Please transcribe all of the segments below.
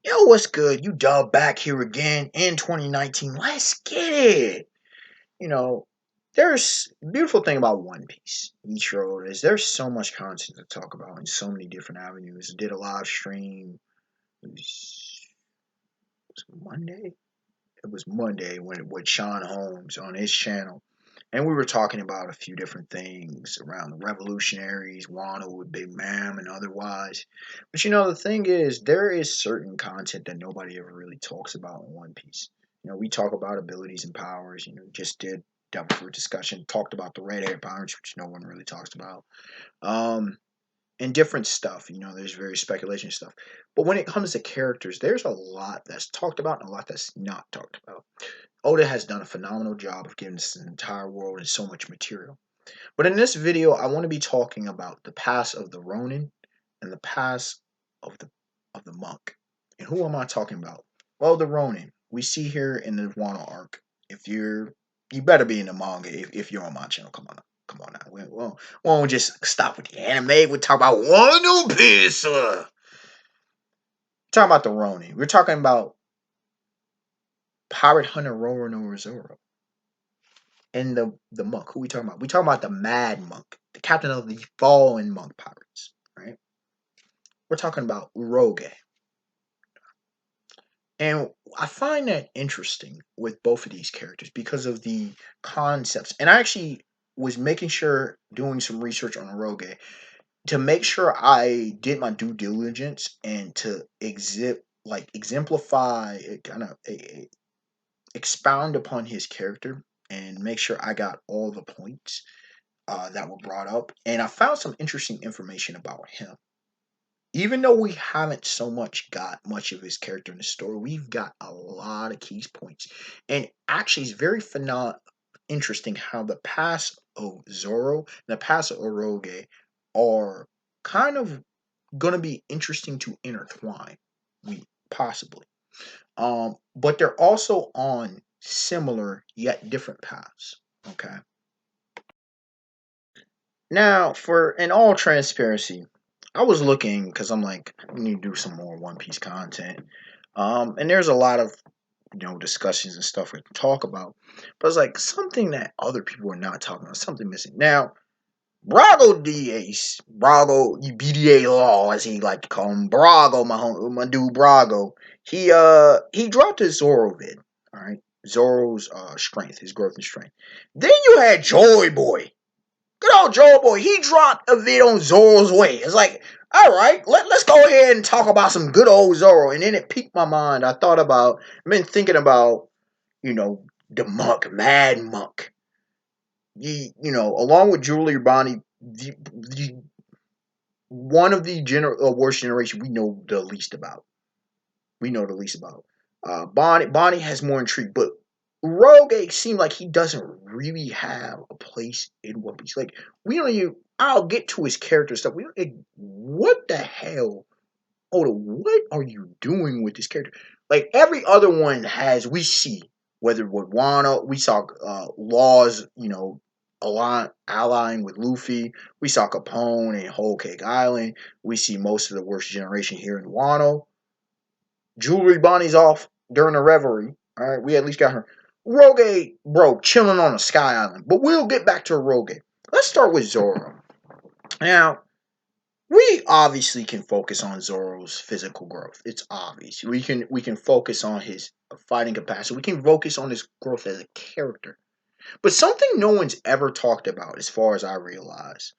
Yo, what's good? You dub back here again in 2019. Let's get it. You know, there's beautiful thing about One Piece. Each road is there's so much content to talk about in so many different avenues. Did a live stream. It was Monday. It was Monday when with Sean Holmes on his channel, and we were talking about a few different things around the revolutionaries, Wano with Big Mam, and otherwise. But the thing is, there is certain content that nobody ever really talks about in One Piece. We talk about abilities and powers. Just did Devil Fruit discussion, talked about the red hair pirates, which no one really talks about. Um, and different stuff. There's very speculation stuff. But when it comes to characters, there's a lot that's talked about and a lot that's not talked about. Oda has done a phenomenal job of giving us an entire world and so much material. But in this video, I want to be talking about the past of the Ronin and the past of the monk. And who am I talking about? Well, the Ronin. We see here in the Wano arc. If you better be in the manga if you're on my channel. Come on now. We won't just stop with the anime. We'll talk about One Piece. Talking about the Ronin. We're talking about Pirate Hunter Roronoa Zoro. And the monk. Who we talking about? We talking about the Mad Monk, the captain of the fallen monk pirates, right? We're talking about Uroge. And I find that interesting with both of these characters because of the concepts. And I actually was making sure, doing some research on Uroge, to make sure I did my due diligence and to exemplify, kind of expound upon his character and make sure I got all the points that were brought up, and I found some interesting information about him. Even though we haven't so much got much of his character in the story, we've got a lot of key points, and actually, it's very interesting how the past of Zoro and the past of Oroge are kind of going to be interesting to intertwine. We possibly, but they're also on similar yet different paths. Okay. Now, for in all transparency, I was looking because I'm like, we need to do some more One Piece content. And there's a lot of discussions and stuff we can talk about, but it's like something that other people are not talking about, something missing. Now, Brago DAs, Brago BDA Law, as he like to call him, Brago, my dude Brago. He dropped his Zoro vid. All right, Zoro's strength, his growth and strength. Then you had Joy Boy. Good old Joe Boy, he dropped a vid on Zoro's way. It's like, all right, let's go ahead and talk about some good old Zoro. And then it piqued my mind. I've been thinking about, the monk, Mad Monk. Along with Julie Bonnie, the one of the worst generation we know the least about. We know the least about. Bonnie has more intrigue, but Rogue seemed like he doesn't really have a place in One Piece. Like we don't even. I'll get to his character stuff. We don't. Like, what the hell, Oda? What are you doing with this character? Like every other one has. We see whether with Wano, we saw Laws. Allying with Luffy. We saw Capone and Whole Cake Island. We see most of the worst generation here in Wano. Jewelry Bonnie's off during the reverie. All right, we at least got her. Rogue, bro, chilling on a sky island. But we'll get back to Rogue. Let's start with Zoro. Now, we obviously can focus on Zoro's physical growth. It's obvious. We can focus on his fighting capacity. We can focus on his growth as a character. But something no one's ever talked about, as far as I realize,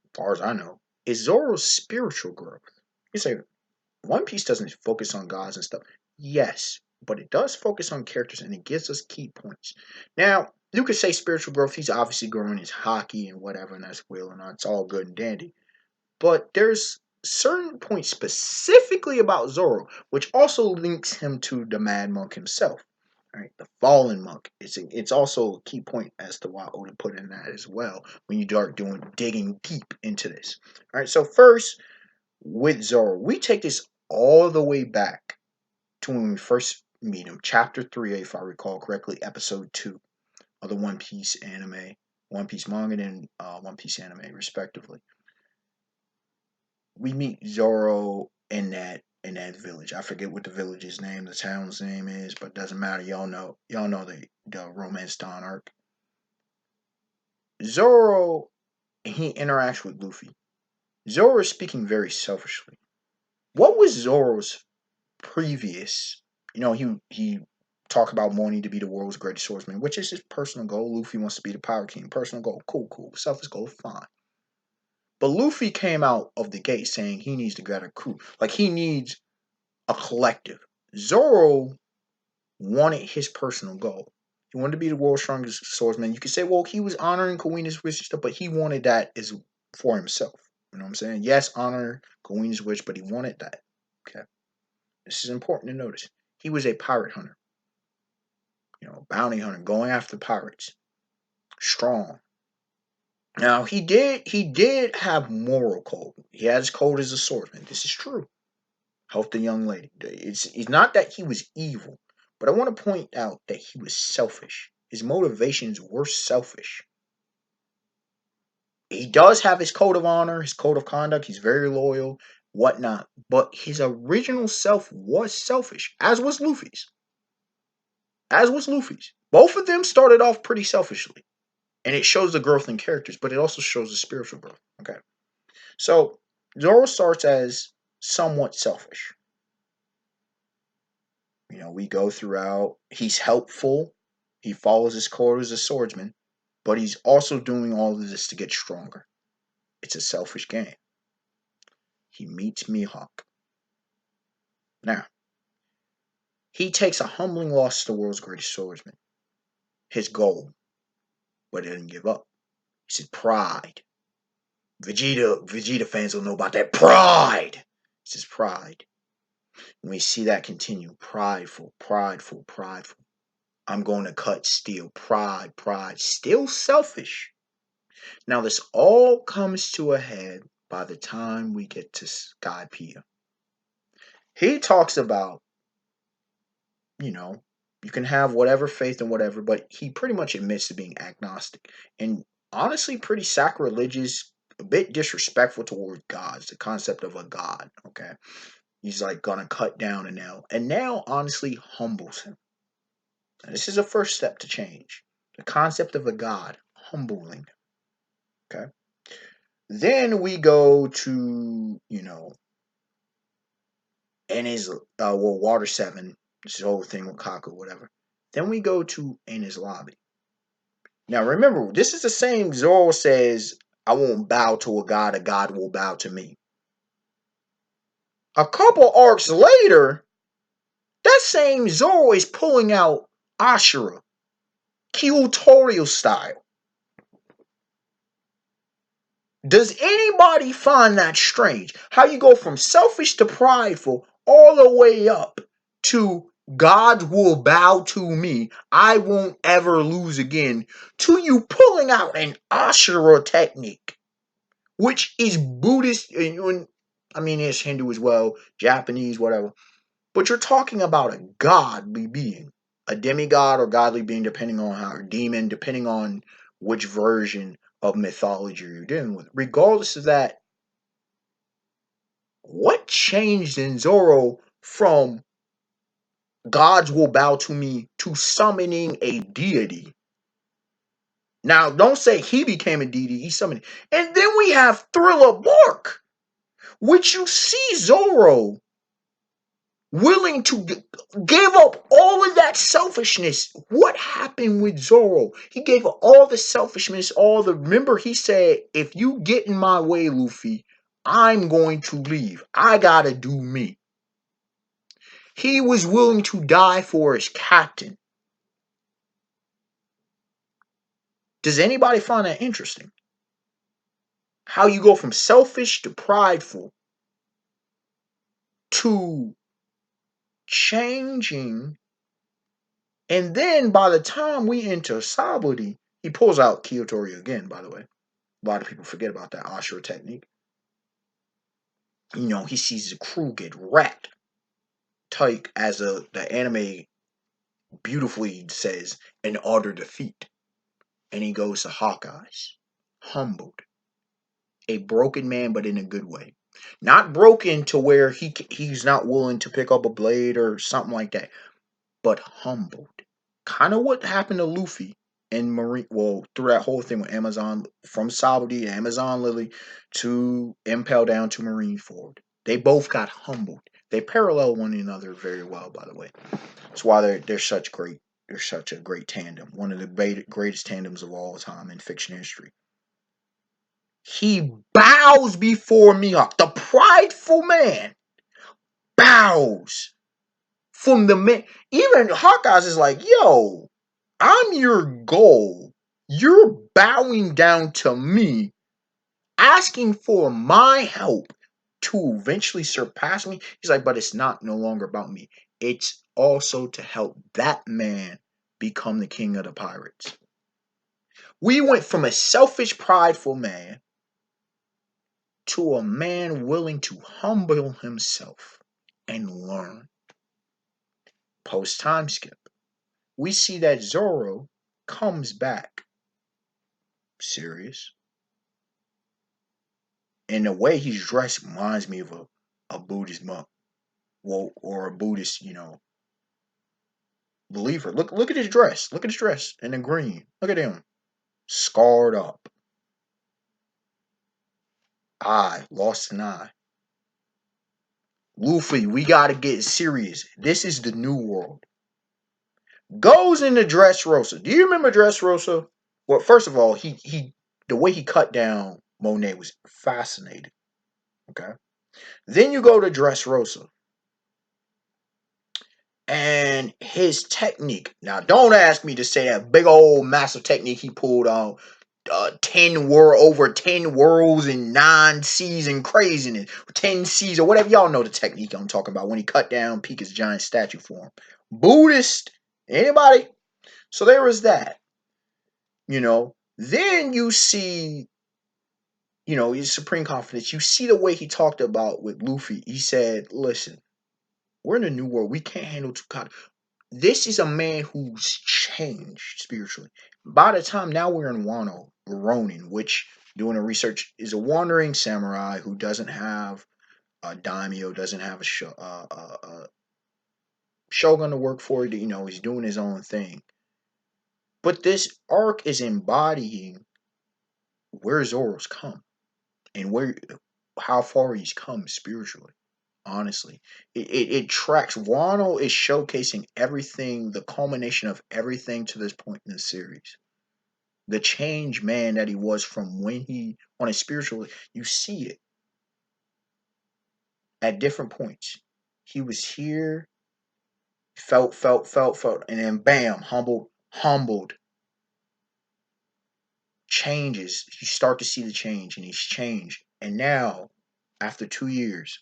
as far as I know, is Zoro's spiritual growth. You say, One Piece doesn't focus on gods and stuff. Yes, but it does focus on characters and it gives us key points. Now, you could say spiritual growth, he's obviously growing his hockey and whatever, and that's will, and it's all good and dandy. But there's certain points specifically about Zoro, which also links him to the Mad Monk himself. Right, the fallen monk. It's also a key point as to why Oda put in that as well when you start digging deep into this. All right, so first with Zoro, we take this all the way back to when we first meet him, chapter 3, if I recall correctly, episode 2 of the One Piece anime, One Piece manga, and One Piece anime, respectively. We meet Zoro in that in that village. I forget what the village's name, the town's name is, but it doesn't matter. Y'all know the romance Dawn arc. Zoro, he interacts with Luffy. Zoro is speaking very selfishly. What was Zoro's previous? He talked about wanting to be the world's greatest swordsman, which is his personal goal. Luffy wants to be the Pirate King. Personal goal, cool. Selfish goal, fine. But Luffy came out of the gate saying he needs to get a crew. Like, he needs a collective. Zoro wanted his personal goal. He wanted to be the world's strongest swordsman. You could say, well, he was honoring Kawina's wish and stuff, but he wanted that as for himself. You know what I'm saying? Yes, honor Kawina's wish, but he wanted that. Okay. This is important to notice. He was a pirate hunter. Bounty hunter, going after pirates. Strong. Now, he did have moral code. He had his code as a swordsman. This is true. Helped the young lady. It's not that he was evil, but I want to point out that he was selfish. His motivations were selfish. He does have his code of honor, his code of conduct. He's very loyal, whatnot. But his original self was selfish, as was Luffy's. Both of them started off pretty selfishly. And it shows the growth in characters, but it also shows the spiritual growth. Okay. So, Zoro starts as somewhat selfish. We go throughout. He's helpful. He follows his code as a swordsman, but he's also doing all of this to get stronger. It's a selfish game. He meets Mihawk. Now, he takes a humbling loss to the world's greatest swordsman. His goal, but he didn't give up. He said pride. Vegeta fans don't know about that pride. It's his pride. And we see that continue. Prideful. I'm going to cut steel. Pride. Still selfish. Now, this all comes to a head by the time we get to Skypiea. He talks about, you can have whatever faith and whatever, but he pretty much admits to being agnostic. And honestly, pretty sacrilegious, a bit disrespectful toward gods, the concept of a god, okay? He's like gonna cut down a nail. And now, honestly, humbles him. Now, this is a first step to change. The concept of a god, humbling. Okay? Then we go to, and his Water 7, this whole thing with Kaku, whatever. Then we go to in his lobby. Now remember, this is the same Zoro says, I won't bow to a god will bow to me. A couple arcs later, that same Zoro is pulling out Ashura, Kyotorio style. Does anybody find that strange? How you go from selfish to prideful all the way up to God will bow to me, I won't ever lose again, to you pulling out an Ashura technique, which is Buddhist, and it's Hindu as well, Japanese, whatever. But you're talking about a godly being, a demigod or godly being, depending on how, or demon, depending on which version of mythology you're dealing with. Regardless of that, what changed in Zoro from gods will bow to me to summoning a deity? Now, don't say he became a deity, he summoned. And then we have Thriller Bark, which you see Zoro willing to give up all of that selfishness. What happened with Zoro? He gave up all the selfishness, remember he said, if you get in my way, Luffy, I'm going to leave. I gotta do me. He was willing to die for his captain. Does anybody find that interesting? How you go from selfish to prideful to changing. And then by the time we enter Sabaody, he pulls out Kyotori again, by the way. A lot of people forget about that Ashura technique. He sees the crew get wrecked. Tyke, as the anime beautifully says, an utter defeat. And he goes to Hawkeye's. Humbled. A broken man, but in a good way. Not broken to where he's not willing to pick up a blade or something like that, but humbled. Kind of what happened to Luffy and Marine. Well, through that whole thing with Amazon, from Sabaody to Amazon Lily to Impel down to Marineford, they both got humbled. They parallel one another very well, by the way. That's why they're such a great tandem. One of the greatest tandems of all time in fiction history. He bows before Mihawk. The prideful man bows from the man. Even Hawkeyes is like, yo, I'm your goal. You're bowing down to me, asking for my help to eventually surpass me. He's like, but it's not no longer about me. It's also to help that man become the king of the pirates. We went from a selfish, prideful man to a man willing to humble himself and learn. Post time skip, we see that Zoro comes back serious. And the way he's dressed reminds me of a Buddhist monk. Well, or a Buddhist, believer. Look at his dress. Look at his dress in the green. Look at him. Scarred up. Eye. Lost an eye. Luffy, we gotta get serious. This is the new world. Goes into Dressrosa. Do you remember Dressrosa? Well, first of all, he the way he cut down Monet was fascinating. Okay. Then you go to Dressrosa. And his technique. Now, don't ask me to say that big old massive technique he pulled on 10 worlds and 9 seas and craziness. 10 seas or whatever. Y'all know the technique I'm talking about when he cut down Pika's giant statue form. Buddhist? Anybody? So there was that. Then you see, his supreme confidence. You see the way he talked about with Luffy. He said, listen, we're in a new world. We can't handle two God. This is a man who's changed spiritually. By the time now we're in Wano, Ronin, which doing the research is a wandering samurai who doesn't have a daimyo, doesn't have a shogun to work for. He's doing his own thing. But this arc is embodying where Zoro's come and how far he's come spiritually. Honestly, it tracks. Wano is showcasing everything, the culmination of everything to this point in the series. The change man that he was from when he on a spiritual, you see it at different points. He was here, felt, and then bam, humbled, changes. You start to see the change, and he's changed. And now, after 2 years,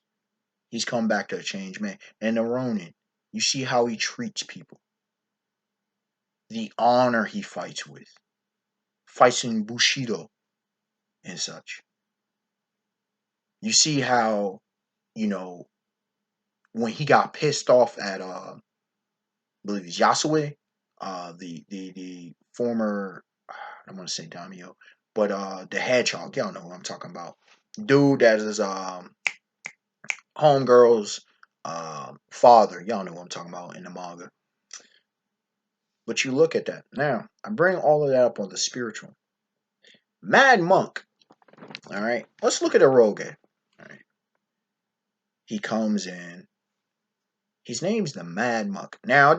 he's come back to a changed man. And the Ronin, you see how he treats people. The honor he fights with. Fights in Bushido and such. You see how, when he got pissed off at I believe it's Yasue, the former I want to say Daimyo, but the hedgehog, y'all know what I'm talking about. Dude that is homegirl's father, y'all know what I'm talking about in the manga. But you look at that. Now, I bring all of that up on the spiritual. Mad Monk. Alright. Let's look at Uroge. Alright. He comes in. His name's the Mad Monk. Now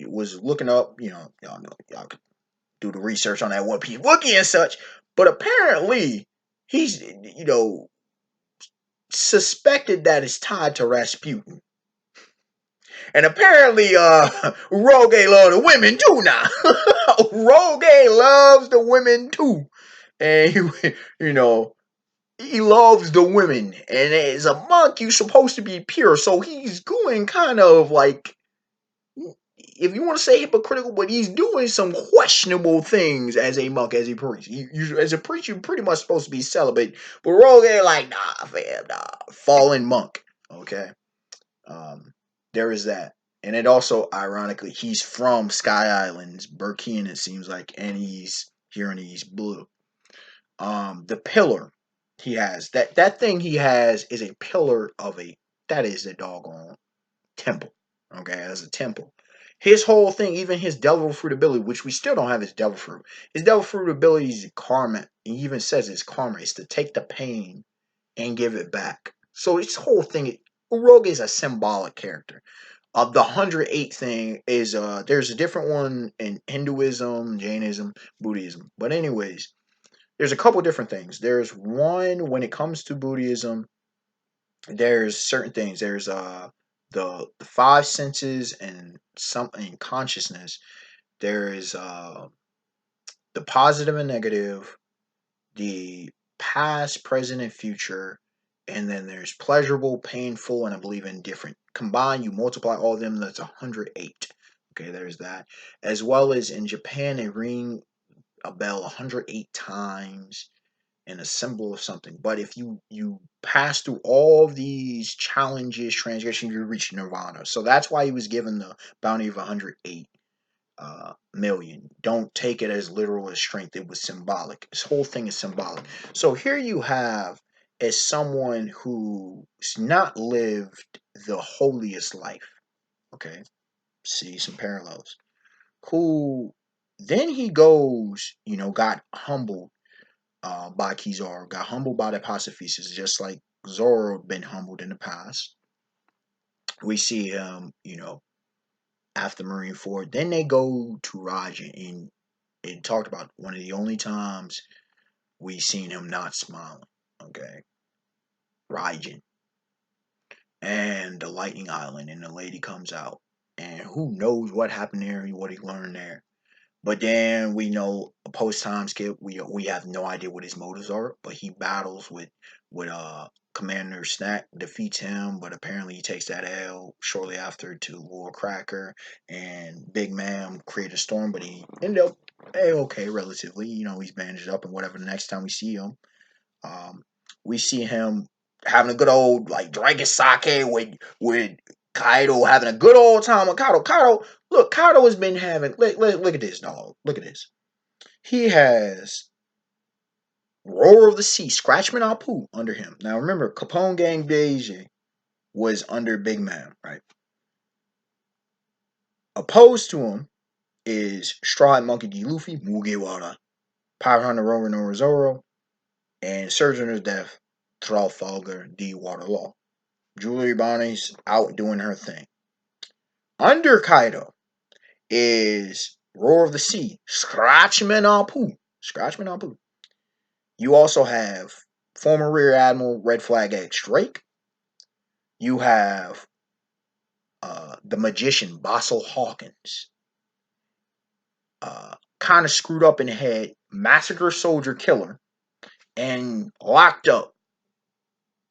was looking up, y'all know, y'all could do the research on that One Piece Wookiee and such. But apparently, he's, suspected that it's tied to Rasputin. And apparently, Roge loves the women too now. Roge loves the women too. And, he loves the women. And as a monk, you're supposed to be pure. So he's going kind of like, if you want to say hypocritical, but he's doing some questionable things as a monk, as a priest. As a priest, you're pretty much supposed to be celibate. But Roge like, nah, fam, nah. Fallen monk. Okay? There is that. And it also, ironically, he's from Sky Islands, Burkina, it seems like, and he's here in East Blue. The Pillar. He has that thing he has is a pillar of a that is a doggone temple. Okay, as a temple. His whole thing, even his devil fruit ability, which we still don't have his devil fruit. His devil fruit ability is karma. He even says it's karma. It's to take the pain and give it back. So his whole thing, Uroge is a symbolic character. The 108 thing is there's a different one in Hinduism, Jainism, Buddhism. But anyways, there's a couple different things. There's one when it comes to Buddhism, there's certain things. There's the five senses and something consciousness. There is the positive and negative, the past, present, and future, and then there's pleasurable, painful, and I believe indifferent. Combined, you multiply all of them, that's 108. Okay, there's that. As well as in Japan, they ring a bell 108 times and a symbol of something. But if you pass through all of these challenges, transgressions, you reach nirvana. So that's why he was given the bounty of 108 million. Don't take it as literal as strength. It was symbolic. This whole thing is symbolic. So here you have as someone who's not lived the holiest life. Okay, see some parallels. Who then he goes, got humbled by Kizaru, got humbled by the pacifistas, just like Zoro had been humbled in the past. We see him, after Marineford. Then they go to Raja, and it talked about one of the only times we seen him not smiling. Okay, Raijin and the Lightning Island, and the lady comes out, and who knows what happened there and what he learned there. But then we know a post time skip. We have no idea what his motives are. But he battles with Commander Snack, defeats him. But apparently he takes that L shortly after to Lord Cracker, and Big Man create a storm. But he ended up okay relatively. He's bandaged up and whatever. The next time we see him, um, we see him having a good old like drinking sake with Kaido, having a good old time with Kaido. Kaido has been having. Look at this, dog. Look at this. He has Roar of the Sea, Scratchman Apu under him. Now remember, Capone Gang Beige was under Big Man, right? Opposed to him is Straw Hat Monkey D. Luffy, Mugiwara, Power Hunter Roronoa Zoro, and Surgeon of Death, Trafalgar D. Waterlaw. Julie Bonnie's out doing her thing. Under Kaido is Roar of the Sea, Scratchman Apu. Scratchman Apu. You also have former Rear Admiral Red Flag X Drake. You have the magician Basil Hawkins. Kind of screwed up in the head, massacre soldier killer, and locked up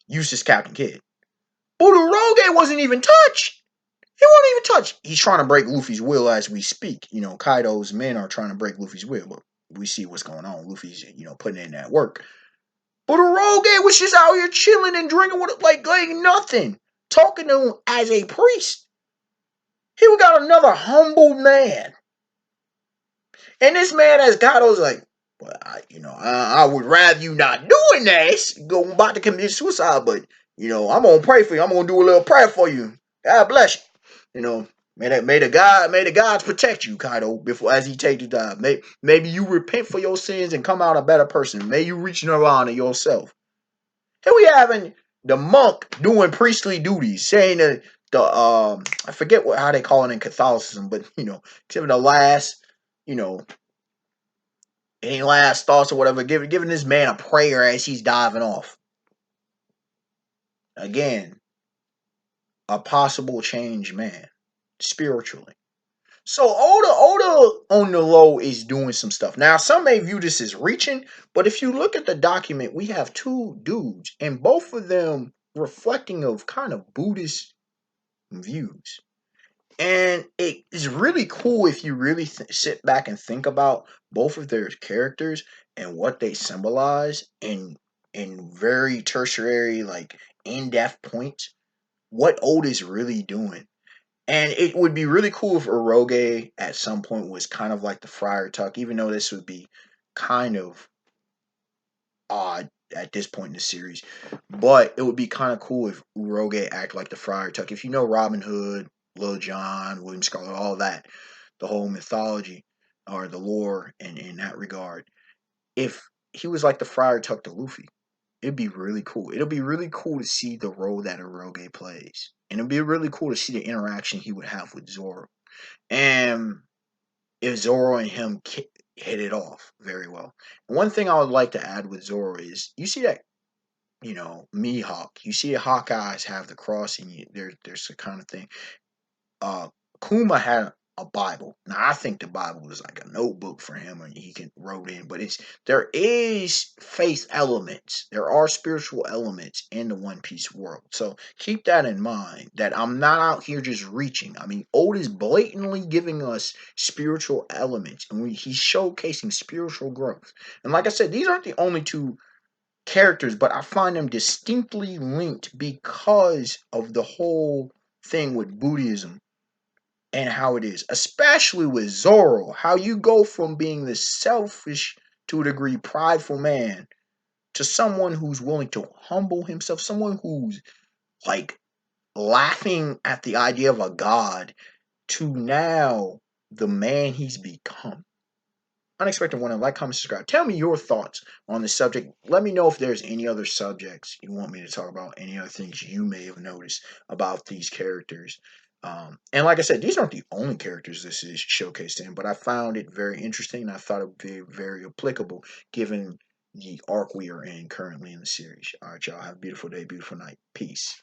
Eustace Captain Kidd. Uroge wasn't even touched. He won't even touch. He's trying to break Luffy's will as we speak. Kaido's men are trying to break Luffy's will, but we see what's going on. Luffy's, putting in that work. But Uroge was just out here chilling and drinking with like nothing. Talking to him as a priest. He got another humbled man. And this man as Kaido's like, well, I would rather you not doing this. Go about to commit suicide, but I'm gonna pray for you. I'm gonna do a little prayer for you. God bless you. May the gods protect you, Kaido, before as he take to die. Maybe you repent for your sins and come out a better person. May you reach nirvana yourself. Here we having the monk doing priestly duties, saying that the I forget how they call it in Catholicism, but giving the last, any last thoughts or whatever, giving this man a prayer as he's diving off. Again, a possible change man, spiritually. So Oda on the low is doing some stuff. Now, some may view this as reaching, but if you look at the document, we have two dudes, and both of them reflecting of kind of Buddhist views. And it is really cool if you really sit back and think about both of their characters and what they symbolize in very tertiary, like in-depth points. What Oda's really doing. And it would be really cool if Uroge at some point was kind of like the Friar Tuck, even though this would be kind of odd at this point in the series. But it would be kind of cool if Uroge act like the Friar Tuck. If you know Robin Hood, Lil John, William Scarlet, all that, the whole mythology or the lore in that regard. If he was like the Friar Tuck to Luffy, it'd be really cool. It'll be really cool to see the role that Uroge plays. And it'd be really cool to see the interaction he would have with Zoro. And if Zoro and him hit it off very well. One thing I would like to add with Zoro is you see that, Mihawk. You see the Hawkeyes have the cross, and there's a kind of thing. uh Kuma had a Bible. Now I think the Bible was like a notebook for him and he can wrote in, but there is faith elements. There are spiritual elements in the One Piece world. So keep that in mind that I'm not out here just reaching. I mean, Oda is blatantly giving us spiritual elements and he's showcasing spiritual growth. And like I said, these aren't the only two characters, but I find them distinctly linked because of the whole thing with Buddhism and how it is, especially with Zoro, how you go from being this selfish, to a degree, prideful man to someone who's willing to humble himself, someone who's like laughing at the idea of a god, to now the man he's become. Unexpected one. Like, comment, subscribe. Tell me your thoughts on the subject. Let me know if there's any other subjects you want me to talk about, any other things you may have noticed about these characters. And like I said, these aren't the only characters this is showcased in, but I found it very interesting and I thought it would be very applicable given the arc we are in currently in the series. All right, y'all. Have a beautiful day, beautiful night. Peace.